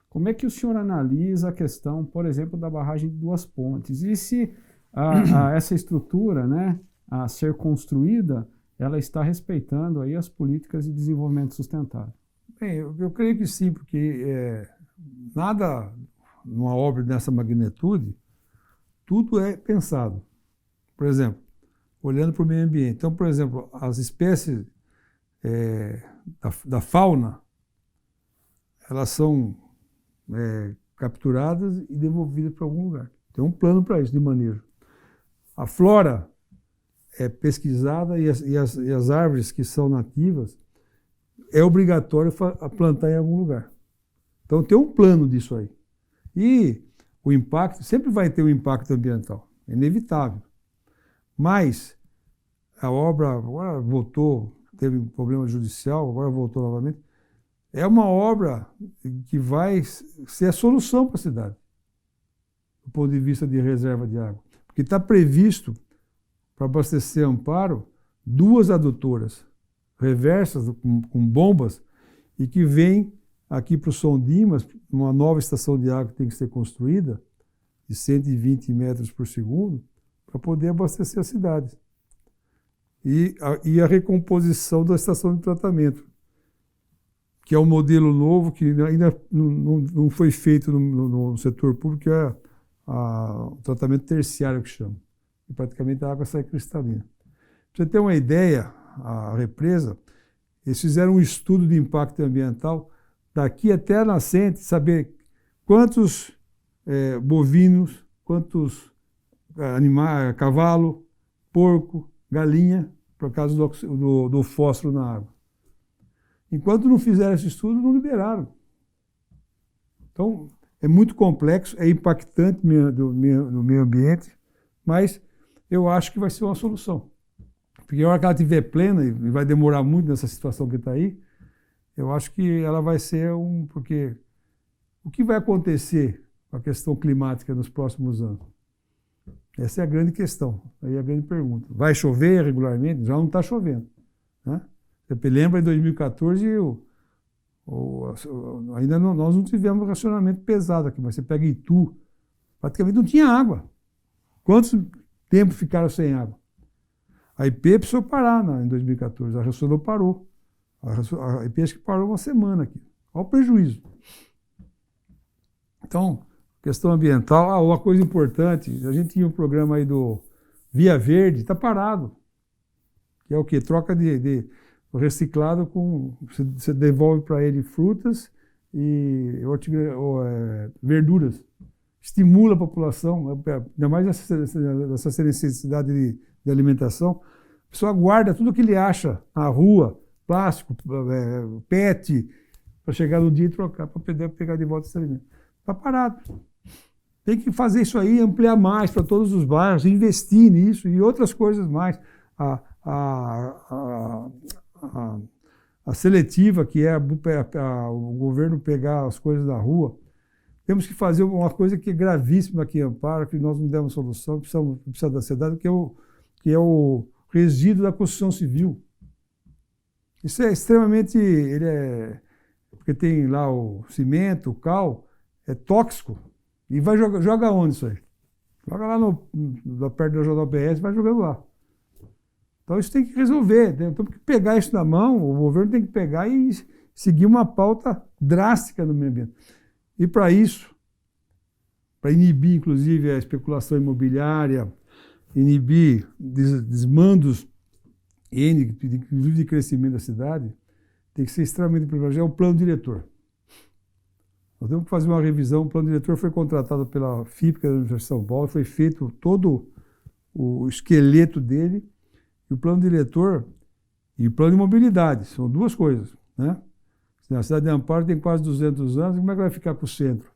Como é que o senhor analisa a questão, por exemplo, da barragem de Duas Pontes? E se essa estrutura, né, a ser construída, ela está respeitando aí as políticas de desenvolvimento sustentável? Bem, eu creio que sim, porque nada numa obra dessa magnitude, tudo é pensado. Por exemplo, olhando para o meio ambiente. Então, por exemplo, as espécies da fauna, elas são capturadas e devolvidas para algum lugar. Tem um plano para isso, de manejo. A flora é pesquisada e as árvores que são nativas é obrigatório plantar em algum lugar. Então tem um plano disso aí. E o impacto, sempre vai ter um impacto ambiental, é inevitável. Mas a obra agora voltou, teve um problema judicial, agora voltou novamente. É uma obra que vai ser a solução para a cidade, do ponto de vista de reserva de água. Porque está previsto, para abastecer Amparo, 2 adutoras reversas com bombas e que vêm aqui para o São Dimas, uma nova estação de água que tem que ser construída, de 120 metros por segundo, para poder abastecer a cidade. E a recomposição da estação de tratamento, que é um modelo novo que ainda não foi feito no setor público, que é o tratamento terciário que chama. E praticamente a água sai cristalina. Para você ter uma ideia, a represa, eles fizeram um estudo de impacto ambiental daqui até a nascente, saber quantos bovinos, quantos animais, cavalo, porco, galinha, por causa do fósforo na água. Enquanto não fizeram esse estudo, não liberaram. Então, é muito complexo, é impactante no meio ambiente, mas eu acho que vai ser uma solução. Porque a hora que ela estiver plena, e vai demorar muito nessa situação que está aí, eu acho que ela vai ser porque o que vai acontecer com a questão climática nos próximos anos? Essa é a grande questão, aí é a grande pergunta. Vai chover regularmente? Já não está chovendo. Né? Você lembra, em 2014, ainda nós não tivemos racionamento pesado aqui, mas você pega Itu, praticamente não tinha água. Quantos tempo ficaram sem água? A IP precisou parar em 2014, a racionou parou. A IP acho que parou uma semana aqui. Olha o prejuízo. Então, questão ambiental, uma coisa importante, a gente tinha um programa aí do Via Verde, está parado. Que é o quê? Troca de reciclado com... Você devolve para ele frutas e verduras. Estimula a população, ainda mais essa necessidade de alimentação. A pessoa guarda tudo que ele acha na rua, plástico, PET, para chegar no dia e trocar, para poder pegar de volta esse alimento. Está parado. Tem que fazer isso aí, ampliar mais para todos os bairros, investir nisso e outras coisas mais. A seletiva, que é o governo pegar as coisas da rua. Temos que fazer uma coisa que é gravíssima aqui em Amparo, que nós não demos solução, precisa da cidade, que é o resíduo da construção civil. Isso é extremamente... porque tem lá o cimento, o cal, é tóxico. E joga onde isso aí? Joga lá perto da JBS, vai jogando lá. Então isso tem que resolver. Temos que pegar isso na mão, o governo tem que pegar e seguir uma pauta drástica no meio ambiente. E para isso, para inibir inclusive a especulação imobiliária, inibir desmandos, inclusive de crescimento da cidade, tem que ser extremamente privilegiado, é o plano diretor. Nós temos que fazer uma revisão. O plano diretor foi contratado pela FIP, da Universidade de São Paulo, foi feito todo o esqueleto dele, e o plano diretor e o plano de mobilidade, são duas coisas. Né? A cidade de Amparo tem quase 200 anos, como é que vai ficar com o centro?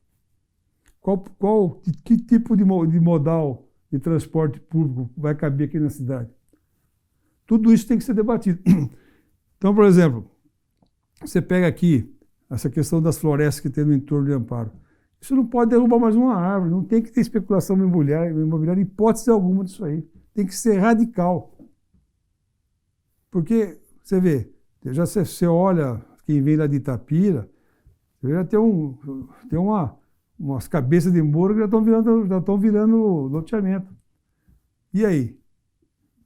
Que tipo de modal de transporte público vai caber aqui na cidade? Tudo isso tem que ser debatido. Então, por exemplo, você pega aqui essa questão das florestas que tem no entorno de Amparo. Isso não pode derrubar mais uma árvore, não tem que ter especulação imobiliária, hipótese alguma disso aí. Tem que ser radical. Porque, você vê, já você olha quem vem lá de Itapira, você já tem umas cabeças de muro que já estão virando loteamento. E aí?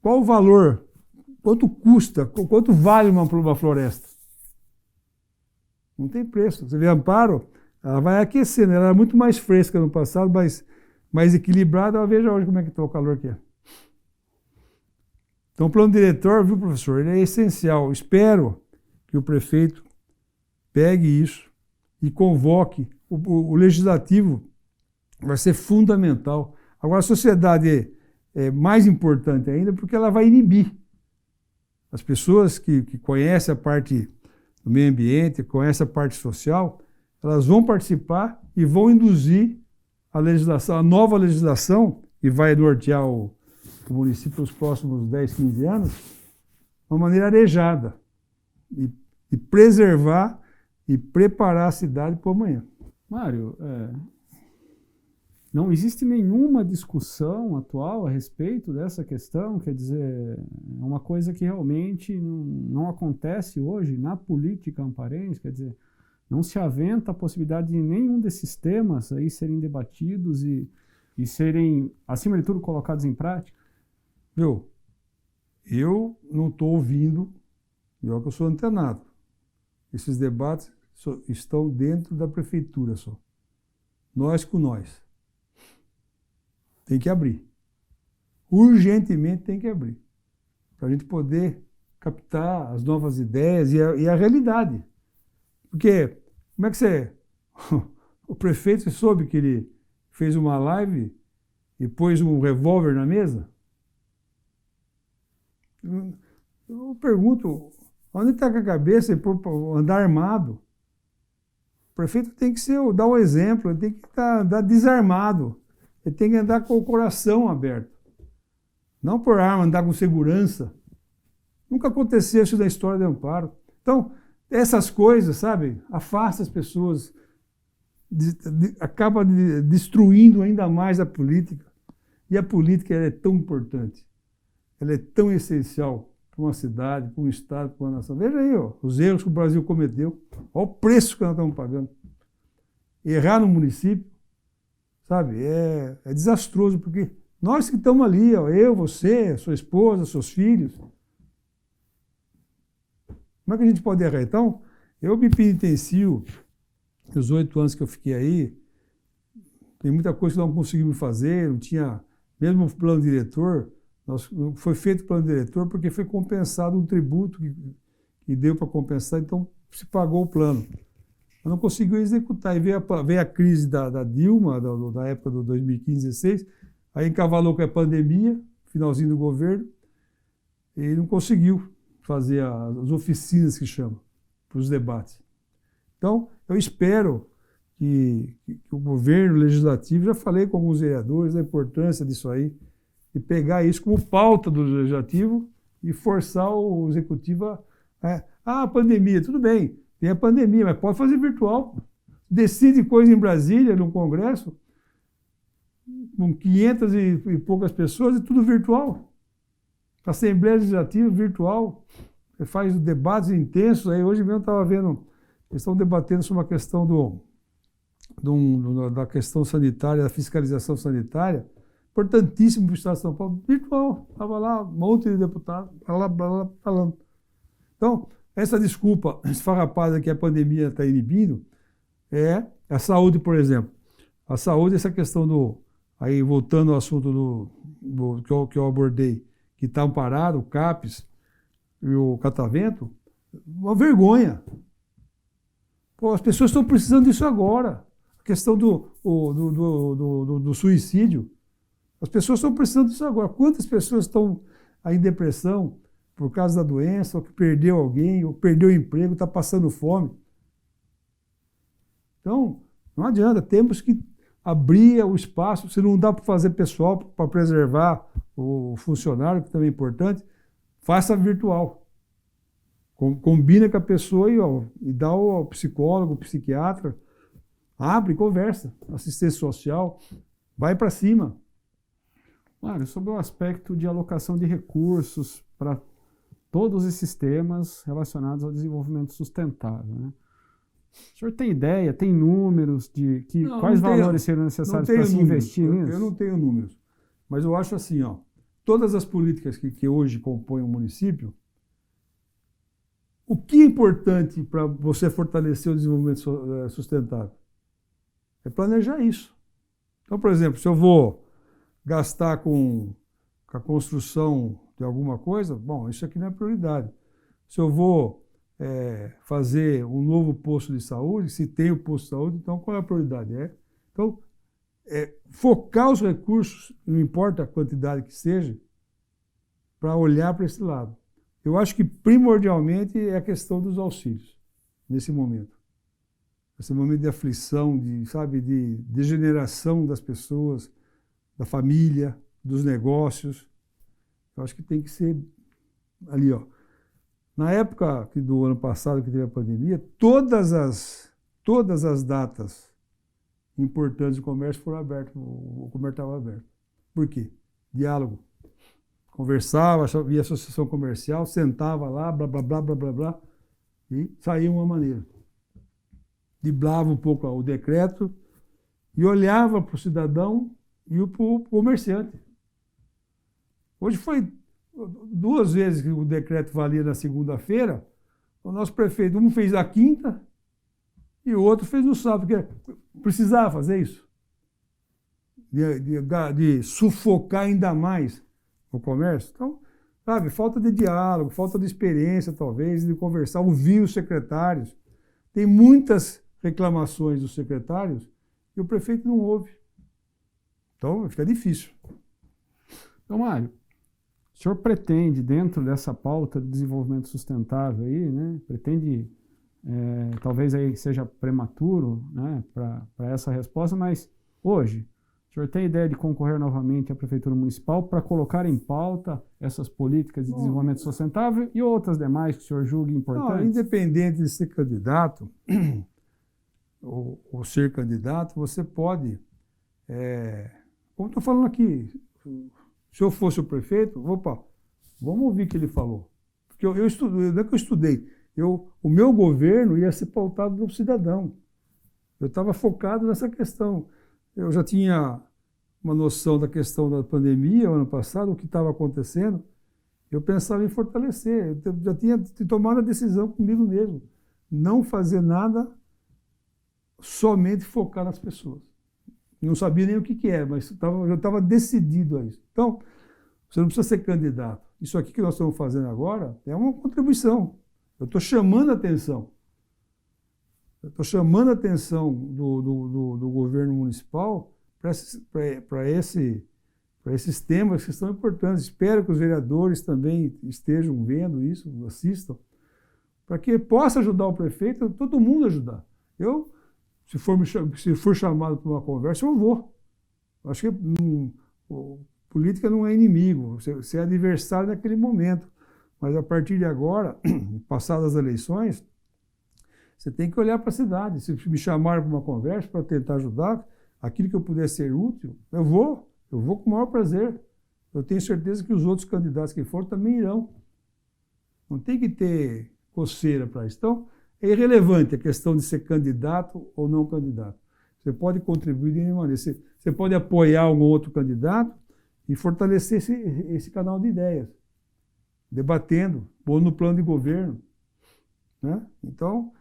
Qual o valor? Quanto custa? Quanto vale uma floresta? Não tem preço. Você vê Amparo, ela vai aquecendo. Ela era muito mais fresca no passado, mais equilibrada. Veja hoje como é que está o calor que é. Então, o plano diretor, viu, professor, ele é essencial. Espero que o prefeito pegue isso e convoque. O legislativo vai ser fundamental. Agora, a sociedade é mais importante ainda porque ela vai inibir. As pessoas que conhecem a parte do meio ambiente, conhecem a parte social, elas vão participar e vão induzir a legislação, a nova legislação, que vai nortear o município nos próximos 10, 15 anos, de uma maneira arejada, e preservar e preparar a cidade para o amanhã. Mário, não existe nenhuma discussão atual a respeito dessa questão, quer dizer, é uma coisa que realmente não acontece hoje na política amparense, quer dizer, não se aventa a possibilidade de nenhum desses temas aí serem debatidos e serem, acima de tudo, colocados em prática? Viu? Eu não estou ouvindo, eu que eu sou antenado. Esses debates estão dentro da prefeitura só. Nós com nós. Tem que abrir. Urgentemente tem que abrir. Para a gente poder captar as novas ideias e a realidade. Porque, como é que você... O prefeito soube que ele fez uma live e pôs um revólver na mesa? Eu pergunto, onde está com a cabeça e andar armado? O prefeito tem que dar um exemplo, ele tem que andar desarmado, ele tem que andar com o coração aberto. Não por arma, andar com segurança. Nunca aconteceu isso na história de Amparo. Então, essas coisas, sabe, afasta as pessoas, acaba destruindo ainda mais a política. E a política ela é tão importante, ela é tão essencial para uma cidade, para um estado, para uma nação. Veja aí, ó, os erros que o Brasil cometeu, olha o preço que nós estamos pagando. Errar no município, sabe, é desastroso, porque nós que estamos ali, ó, eu, você, sua esposa, seus filhos, como é que a gente pode errar? Então, eu me penitencio, nos 8 anos que eu fiquei aí, tem muita coisa que não conseguimos fazer, não tinha, mesmo o plano diretor, foi feito o plano diretor porque foi compensado um tributo que deu para compensar, então se pagou o plano. Mas não conseguiu executar, e veio a crise da Dilma, da época do 2015, 2016, aí encavalou com a pandemia, finalzinho do governo, e não conseguiu fazer as oficinas que chamam, para os debates. Então, eu espero que o governo o legislativo, já falei com alguns vereadores da importância disso aí, e pegar isso como pauta do legislativo e forçar o executivo a pandemia, tudo bem, tem a pandemia, mas pode fazer virtual. Decide coisa em Brasília, no Congresso, com 500 e poucas pessoas, e tudo virtual. Assembleia Legislativa virtual, faz debates intensos. Aí hoje mesmo estava vendo, eles estão debatendo sobre a questão da questão sanitária, da fiscalização sanitária, importantíssimo para o Estado de São Paulo, virtual. Estava lá um monte de deputados falando. Então, essa desculpa esfarrapada que a pandemia está inibindo é a saúde, por exemplo. A saúde, essa questão aí voltando ao assunto que eu abordei, que está amparado, o CAPES e o Catavento, uma vergonha. Pô, as pessoas estão precisando disso agora. A questão do suicídio. As pessoas estão precisando disso agora. Quantas pessoas estão aí em depressão por causa da doença, ou que perdeu alguém, ou perdeu o emprego, está passando fome? Então, não adianta, temos que abrir o espaço. Se não dá para fazer pessoal, para preservar o funcionário, que também é importante, faça virtual. Combina com a pessoa e dá ao psicólogo, ao psiquiatra, abre, conversa, assistência social, vai para cima. Mário, sobre o aspecto de alocação de recursos para todos esses temas relacionados ao desenvolvimento sustentável, né? O senhor tem ideia, tem números de quais valores seriam necessários para se investir nisso? Eu não tenho números, mas eu acho assim, ó, todas as políticas que hoje compõem o município, o que é importante para você fortalecer o desenvolvimento sustentável? É planejar isso. Então, por exemplo, se eu vou gastar com a construção de alguma coisa, bom, isso aqui não é prioridade. Se eu vou fazer um novo posto de saúde, se tem o posto de saúde, então qual é a prioridade? Então, focar os recursos, não importa a quantidade que seja, para olhar para esse lado. Eu acho que primordialmente é a questão dos auxílios, nesse momento. Esse momento de aflição, de degeneração das pessoas, da família, dos negócios. Eu acho que tem que ser ali, ó. Na época do ano passado, que teve a pandemia, todas as datas importantes do comércio foram abertas, o comércio estava aberto. Por quê? Diálogo. Conversava, via associação comercial, sentava lá, blá, blá, blá, blá, blá, blá, e saía uma maneira. Driblava um pouco o decreto e olhava para o cidadão e para o comerciante. Hoje foi 2 vezes que o decreto valia na segunda-feira, o nosso prefeito, um fez a quinta e o outro fez no sábado, porque precisava fazer isso. De sufocar ainda mais o comércio. Então, sabe, falta de diálogo, falta de experiência, talvez, de conversar, ouvir os secretários. Tem muitas reclamações dos secretários e o prefeito não ouve. Então, fica difícil. Então, Mário, o senhor pretende, dentro dessa pauta de desenvolvimento sustentável aí, né, pretende, talvez aí seja prematuro, né, para essa resposta, mas hoje, o senhor tem ideia de concorrer novamente à Prefeitura Municipal para colocar em pauta essas políticas de desenvolvimento sustentável e outras demais que o senhor julgue importantes? Não, independente de ser candidato ou ser candidato, você pode, como estou falando aqui, se eu fosse o prefeito, vamos ouvir o que ele falou. Porque eu estudei, não é que eu estudei, o meu governo ia ser pautado no cidadão. Eu estava focado nessa questão. Eu já tinha uma noção da questão da pandemia, ano passado, o que estava acontecendo. Eu pensava em fortalecer. Eu já tinha tomado a decisão comigo mesmo. Não fazer nada, somente focar nas pessoas. Não sabia nem o que era, mas eu estava decidido a isso. Então, você não precisa ser candidato. Isso aqui que nós estamos fazendo agora é uma contribuição. Eu estou chamando a atenção. Eu estou chamando a atenção do governo municipal para esses temas que são importantes. Espero que os vereadores também estejam vendo isso, assistam, para que possa ajudar o prefeito, todo mundo ajudar. Eu, se for chamado para uma conversa, eu vou. Acho que política não é inimigo, você é adversário naquele momento. Mas a partir de agora, passadas as eleições, você tem que olhar para a cidade. Se me chamarem para uma conversa para tentar ajudar, aquilo que eu puder ser útil, eu vou com o maior prazer. Eu tenho certeza que os outros candidatos que forem também irão. Não tem que ter coceira para isso. Então, é irrelevante a questão de ser candidato ou não candidato. Você pode contribuir de nenhuma maneira. Você pode apoiar algum outro candidato e fortalecer esse canal de ideias, debatendo, pondo no plano de governo. Né? Então,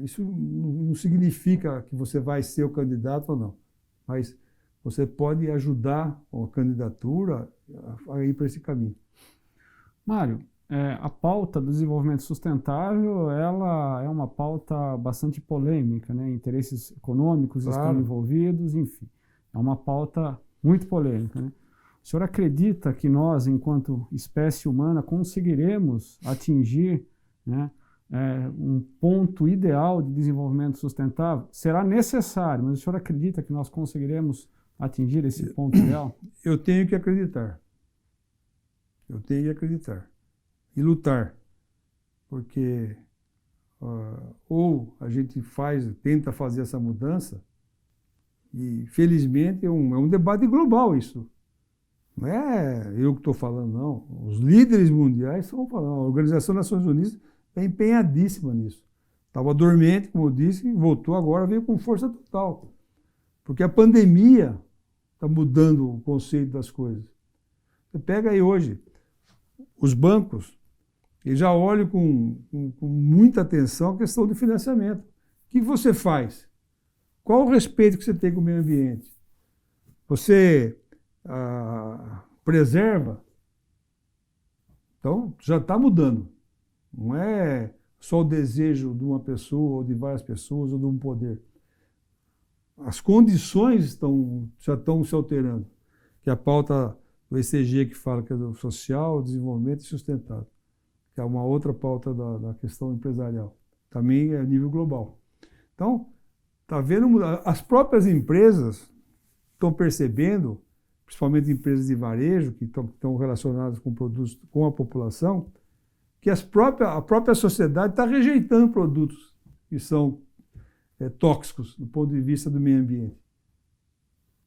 isso não significa que você vai ser o candidato ou não, mas você pode ajudar a candidatura a ir para esse caminho. Mário, a pauta do desenvolvimento sustentável, ela é uma pauta bastante polêmica, né? Interesses econômicos estão envolvidos, enfim, é uma pauta muito polêmica, né? O senhor acredita que nós, enquanto espécie humana, conseguiremos atingir, né, um ponto ideal de desenvolvimento sustentável? Será necessário, mas o senhor acredita que nós conseguiremos atingir esse ponto ideal? Eu tenho que acreditar. Eu tenho que acreditar. E lutar. Porque ou a gente tenta fazer essa mudança, e felizmente é um debate global isso. Não é eu que estou falando, não. Os líderes mundiais estão falando. A Organização das Nações Unidas é empenhadíssima nisso. Estava dormente, como eu disse, voltou agora, veio com força total. Porque a pandemia está mudando o conceito das coisas. Você pega aí hoje, os bancos, eles já olham com muita atenção a questão do financiamento. O que você faz? Qual o respeito que você tem com o meio ambiente? Você preserva? Então, já está mudando. Não é só o desejo de uma pessoa, ou de várias pessoas, ou de um poder. As condições já estão se alterando. Que é a pauta do ECG que fala que é do social, desenvolvimento e sustentável, que é uma outra pauta da questão empresarial. Também é a nível global. Então, está vendo, as próprias empresas estão percebendo, principalmente empresas de varejo, que estão relacionadas com produtos, com a população, que a própria sociedade está rejeitando produtos que são tóxicos do ponto de vista do meio ambiente.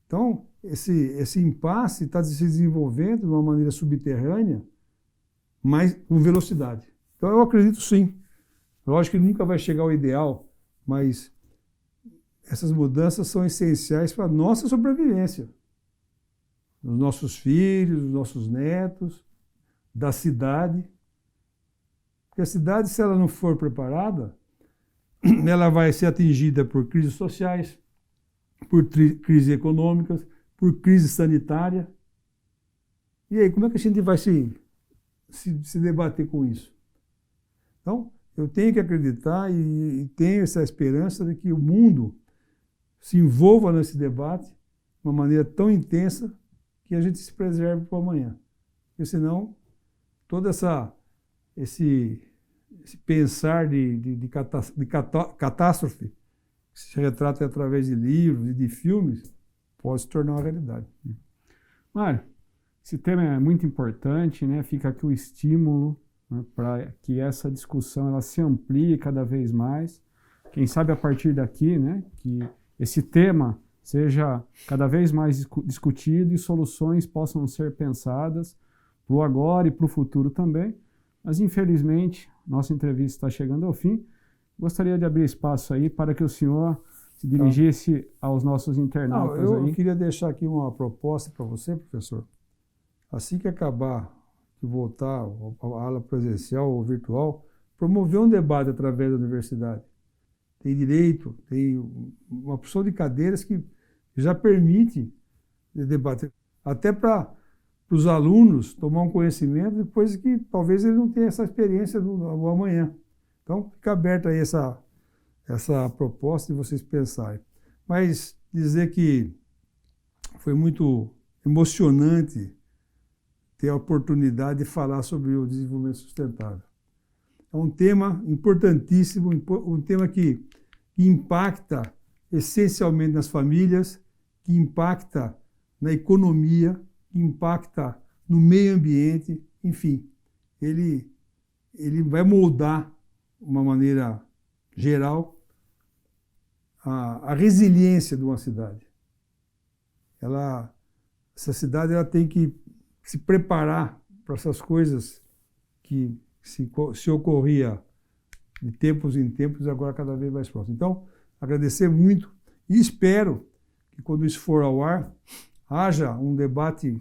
Então, esse impasse está se desenvolvendo de uma maneira subterrânea, mas com velocidade. Então, eu acredito sim. Lógico que nunca vai chegar ao ideal, mas essas mudanças são essenciais para a nossa sobrevivência. Dos nossos filhos, dos nossos netos, da cidade. Porque a cidade, se ela não for preparada, ela vai ser atingida por crises sociais, por crises econômicas, por crise sanitária. E aí, como é que a gente vai se debater com isso? Então, eu tenho que acreditar e tenho essa esperança de que o mundo se envolva nesse debate de uma maneira tão intensa que a gente se preserve para o amanhã. Porque senão, todo esse pensar de catástrofe, que se retrata através de livros e de filmes, pode se tornar uma realidade. Mário, esse tema é muito importante, né? Fica aqui o estímulo, né, para que essa discussão ela se amplie cada vez mais. Quem sabe a partir daqui, né, que esse tema seja cada vez mais discutido e soluções possam ser pensadas para o agora e para o futuro também. Mas, infelizmente, nossa entrevista está chegando ao fim. Gostaria de abrir espaço aí para que o senhor se dirigisse aos nossos internautas. Eu queria deixar aqui uma proposta para você, professor. Assim que acabar de voltar à aula presencial ou virtual, promover um debate através da universidade. Tem direito, tem uma opção de cadeiras que já permite debater, até para os alunos tomar um conhecimento depois que talvez eles não tenham essa experiência no amanhã. Então, fica aberta aí essa proposta de vocês pensarem. Mas dizer que foi muito emocionante ter a oportunidade de falar sobre o desenvolvimento sustentável. É um tema importantíssimo, um tema que impacta essencialmente nas famílias, que impacta na economia, que impacta no meio ambiente, enfim. Ele vai moldar, de uma maneira geral, a resiliência de uma cidade. Essa cidade ela tem que se preparar para essas coisas que se ocorria de tempos em tempos e agora cada vez mais próximo. Então, agradecer muito e espero que quando isso for ao ar, haja um debate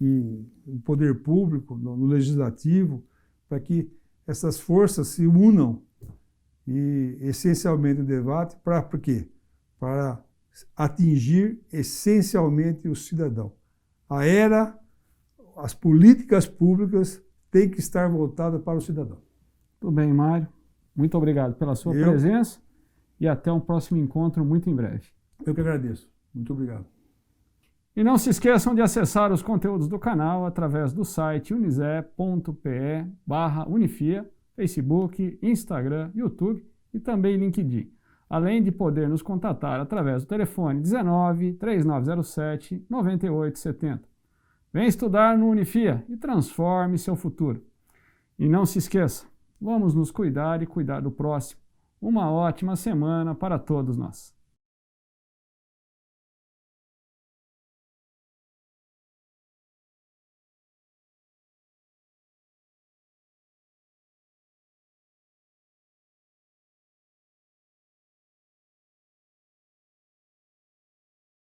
no poder público, no legislativo, para que essas forças se unam e, essencialmente, o debate, para quê? Para atingir essencialmente o cidadão. As políticas públicas têm que estar voltadas para o cidadão. Tudo bem, Mário. Muito obrigado pela sua presença e até um próximo encontro muito em breve. Eu que agradeço. Muito obrigado. E não se esqueçam de acessar os conteúdos do canal através do site unize.pe/unifia, Facebook, Instagram, YouTube e também LinkedIn. Além de poder nos contatar através do telefone 19 3907 9870. Vem estudar no Unifia e transforme seu futuro. E não se esqueça, vamos nos cuidar e cuidar do próximo. Uma ótima semana para todos nós.